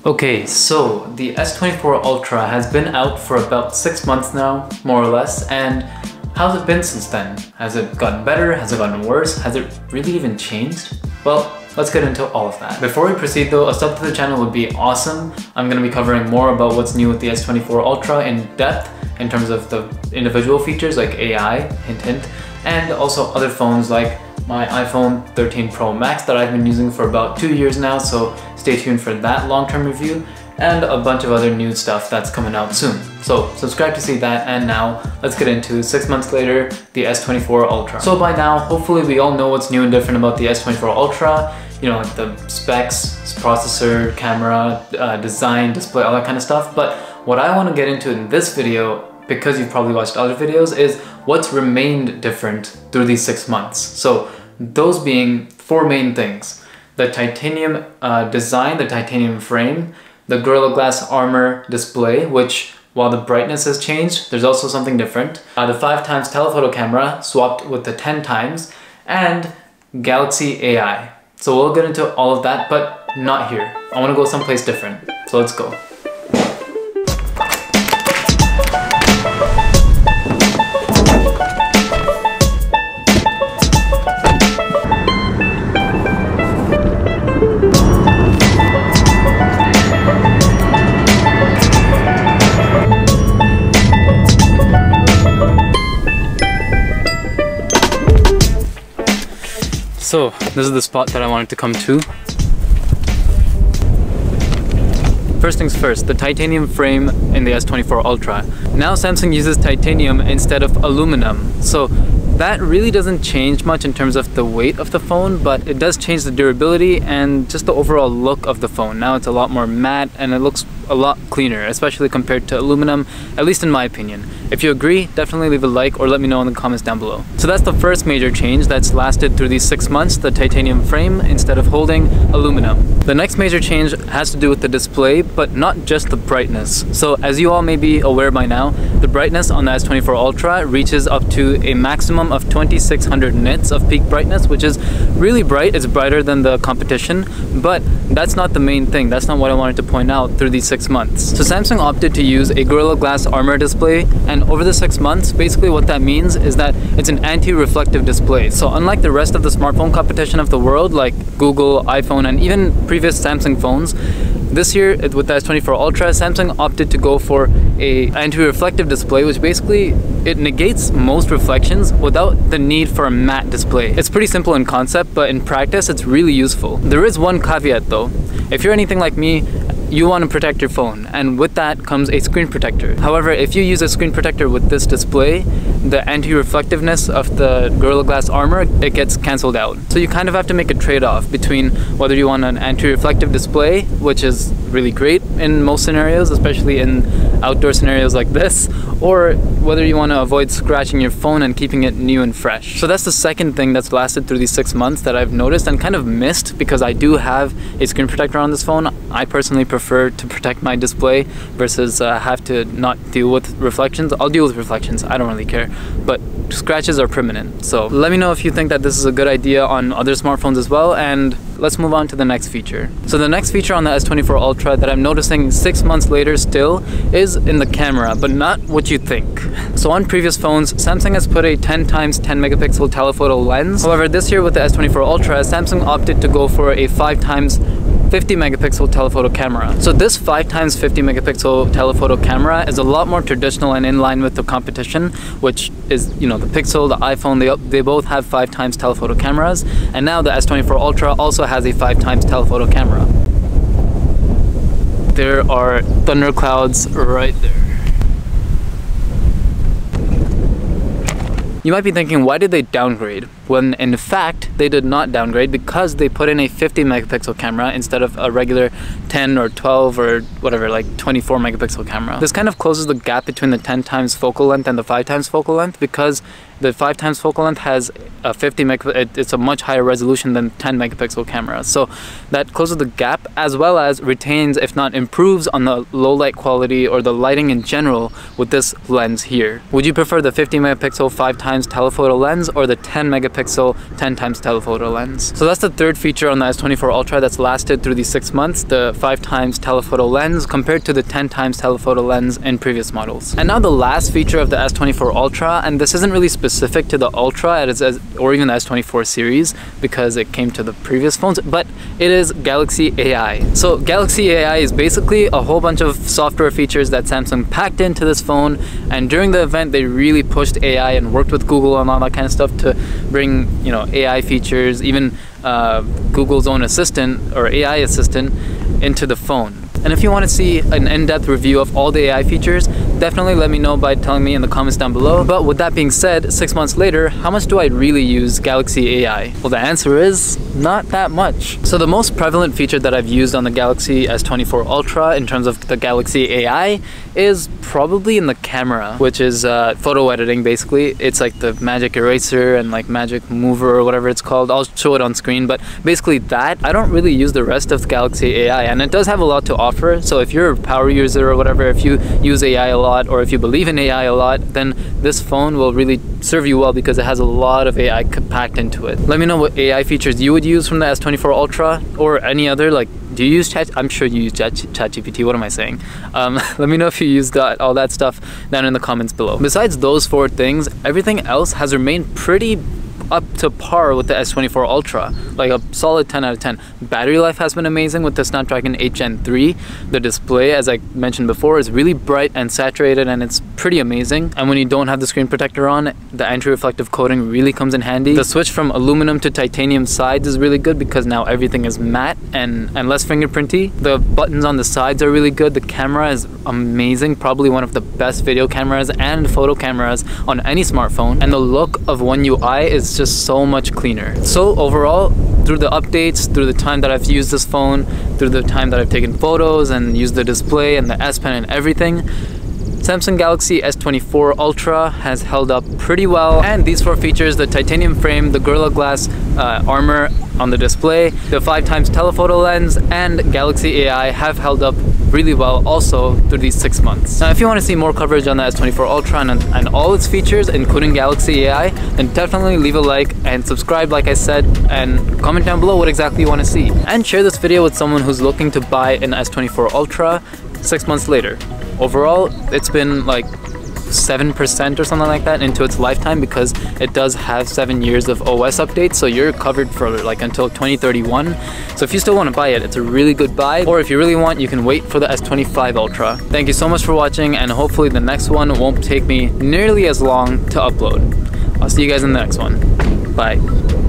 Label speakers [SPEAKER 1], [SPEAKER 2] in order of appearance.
[SPEAKER 1] Okay, so the S24 Ultra has been out for about 6 months now, more or less, and how's it been since then? Has it gotten better? Has it gotten worse? Has it really even changed? Well, let's get into all of that. Before we proceed though, a sub to the channel would be awesome. I'm going to be covering more about what's new with the S24 Ultra in depth in terms of the individual features like AI, hint hint, and also other phones like my iPhone 13 Pro Max that I've been using for about 2 years now, so stay tuned for that long-term review and a bunch of other new stuff that's coming out soon. So subscribe to see that, and now let's get into 6 months later, the S24 Ultra. So by now, hopefully we all know what's new and different about the S24 Ultra, you know, like the specs, processor, camera, design, display, all that kind of stuff. But what I want to get into in this video, because you've probably watched other videos, is what's remained different through these 6 months. So those being 4 main things: the titanium design, the titanium frame, the Gorilla Glass armor display, which while the brightness has changed, there's also something different. The 5x telephoto camera swapped with the 10x, and Galaxy AI. So we'll get into all of that, but not here. I want to go someplace different. So let's go. So this is the spot that I wanted to come to. First things first, the titanium frame in the S24 Ultra. Now Samsung uses titanium instead of aluminum. So that really doesn't change much in terms of the weight of the phone, but it does change the durability and just the overall look of the phone. Now it's a lot more matte and it looks a lot cleaner, especially compared to aluminum, at least in my opinion. If you agree, definitely leave a like or let me know in the comments down below. So that's the first major change that's lasted through these 6 months, the titanium frame instead of holding aluminum. The next major change has to do with the display, but not just the brightness. So as you all may be aware by now, the brightness on the S24 Ultra reaches up to a maximum of 2600 nits of peak brightness, which is really bright. It's brighter than the competition, but that's not the main thing. That's not what I wanted to point out through these 6 months. So Samsung opted to use a Gorilla Glass armor display, and over the 6 months, basically what that means is that it's an anti-reflective display. So unlike the rest of the smartphone competition of the world, like Google, iPhone, and even previous Samsung phones, this year with the S24 Ultra, Samsung opted to go for a anti-reflective display, which basically it negates most reflections without the need for a matte display. It's pretty simple in concept, but in practice it's really useful. There is one caveat though. If you're anything like me, you want to protect your phone, and with that comes a screen protector. However, if you use a screen protector with this display, the anti-reflectiveness of the Gorilla Glass armor, it gets cancelled out. So you kind of have to make a trade-off between whether you want an anti-reflective display, which is really great in most scenarios, especially in outdoor scenarios like this, or whether you want to avoid scratching your phone and keeping it new and fresh. So that's the second thing that's lasted through these 6 months that I've noticed and kind of missed, because I do have a screen protector on this phone. I personally prefer to protect my display versus have to not deal with reflections. I'll deal with reflections, I don't really care, but scratches are permanent. So let me know if you think that this is a good idea on other smartphones as well, and let's move on to the next feature. So the next feature on the S24 Ultra that I'm noticing 6 months later still is in the camera, but not what you think. So on previous phones, Samsung has put a 10x 10 megapixel telephoto lens. However, this year with the S24 Ultra, Samsung opted to go for a 5x 50 megapixel telephoto camera. So this 5x 50 megapixel telephoto camera is a lot more traditional and in line with the competition, which is, you know, the Pixel, the iPhone, they both have 5x telephoto cameras, and now the S24 Ultra also has a 5x telephoto camera. There are thunderclouds right there. You might be thinking, why did they downgrade? When in fact, they did not downgrade, because they put in a 50 megapixel camera instead of a regular 10 or 12 or whatever, like 24 megapixel camera. This kind of closes the gap between the 10x focal length and the 5x focal length, because the 5x focal length has a 50 megapixel, it's a much higher resolution than 10 megapixel camera. So that closes the gap, as well as retains, if not improves, on the low light quality or the lighting in general with this lens here. Would you prefer the 50 megapixel 5x telephoto lens or the 10 megapixel megapixel 10 times telephoto lens. So that's the third feature on the S24 Ultra that's lasted through these 6 months, the 5 times telephoto lens compared to the 10 times telephoto lens in previous models. And now the last feature of the S24 Ultra, and this isn't really specific to the Ultra or even the S24 series because it came to the previous phones, but it is Galaxy AI. So Galaxy AI is basically a whole bunch of software features that Samsung packed into this phone, and during the event they really pushed AI and worked with Google and all that kind of stuff to bring, you know, AI features, even Google's own assistant or AI assistant into the phone. And if you want to see an in-depth review of all the AI features, definitely let me know by telling me in the comments down below. But with that being said, 6 months later, how much do I really use Galaxy AI? Well, the answer is not that much. So the most prevalent feature that I've used on the Galaxy S24 Ultra in terms of the Galaxy AI is probably in the camera, which is photo editing basically. It's like the magic eraser and like magic mover or whatever it's called. I'll show it on screen, but basically that. I don't really use the rest of the Galaxy AI, and it does have a lot to offer. So if you're a power user or whatever, if you use AI a lot or if you believe in AI a lot, then this phone will really serve you well because it has a lot of AI packed into it. Let me know what AI features you would use from the S24 Ultra or any other. Like, do you use Chat? I'm sure you use ChatGPT. What am I saying? Let me know if you use all that stuff down in the comments below. Besides those 4 things, everything else has remained pretty up to par with the S24 Ultra, like a solid 10 out of 10. Battery life has been amazing with the Snapdragon 8 Gen 3. The display, as I mentioned before, is really bright and saturated, and it's pretty amazing. And when you don't have the screen protector on, the anti-reflective coating really comes in handy. The switch from aluminum to titanium sides is really good because now everything is matte and less fingerprinty. The buttons on the sides are really good. The camera is amazing, probably one of the best video cameras and photo cameras on any smartphone. And the look of One UI is just so much cleaner. So overall, through the updates, through the time that I've used this phone, through the time that I've taken photos and used the display and the S Pen and everything, Samsung Galaxy S24 Ultra has held up pretty well. And these 4 features, the titanium frame, the Gorilla Glass armor on the display, the 5 times telephoto lens, and Galaxy AI have held up really well also through these 6 months. Now if you want to see more coverage on the S24 Ultra and all its features, including Galaxy AI, then definitely leave a like and subscribe like I said, and comment down below what exactly you want to see. And share this video with someone who's looking to buy an S24 Ultra 6 months later. Overall, it's been like 7% or something like that into its lifetime because it does have 7 years of OS updates, so you're covered for like until 2031. So if you still want to buy it, it's a really good buy, or if you really want, you can wait for the S25 Ultra. Thank you so much for watching, and hopefully the next one won't take me nearly as long to upload. I'll see you guys in the next one. Bye.